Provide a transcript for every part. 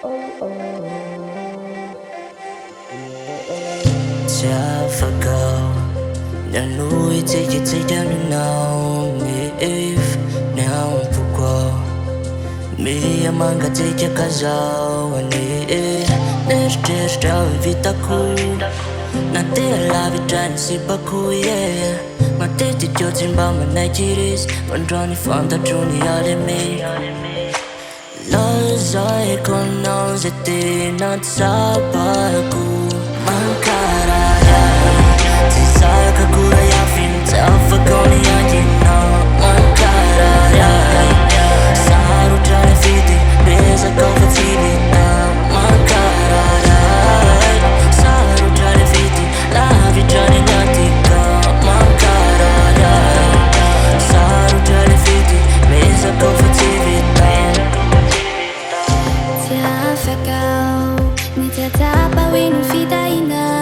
Chả phải cầu nhà núi chỉ đem nào mi if now phụ qua mi among cái chỉ cả giàu anh đi để trao vita cu na te la vita si pa cu yeah mà te chỉ cho trên bao mà này chỉ is vẫn run from the journey out of me lời dài con nào sẽ tin nó sao ba cu mang cả Saka kuraya finta fakoni anjina mankaraya Saru jane fiti beza komfativita mankaraya Saru jane fiti lavi jane natika mankaraya Saru jane fiti beza komfativita Tia fakau ni tia tapa winu fita inau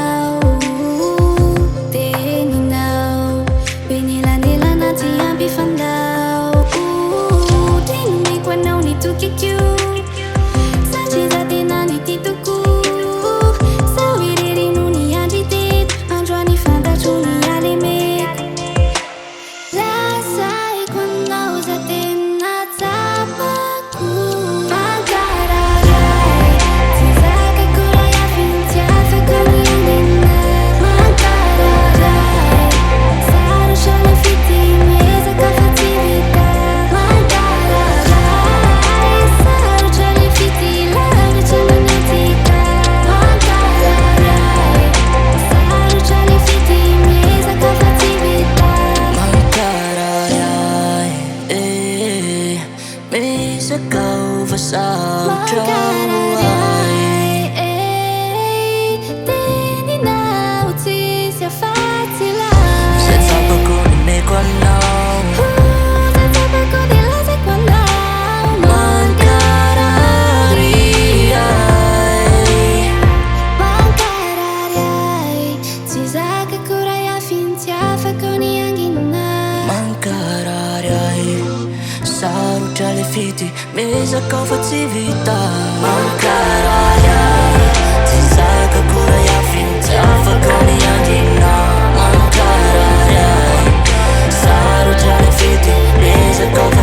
Get you Sachi zate nani tituku Sawi diri nuni agitate Anjwani fanta chuni alimit Lasai kwanau zate natapaku Mankarayai Tizaka kuraya fintia fakoni andina Mankarayai Saru shana fiti meza kafativita Sẽ cầu và sao trao Tên nào thì sẽ phát thì lại Sẽ sao bà cô đi mê quan nào Sẽ sao bà cô đi lại sẽ quan nào Mankarariai Mankarariai Tizaka kuraya fintia fakoni angina Mankarariai Saru jale fiti meza komfativita Mankarariai Tizaka kuraya finta fakoni andina Mankarariai Saru jale fiti meza komfativita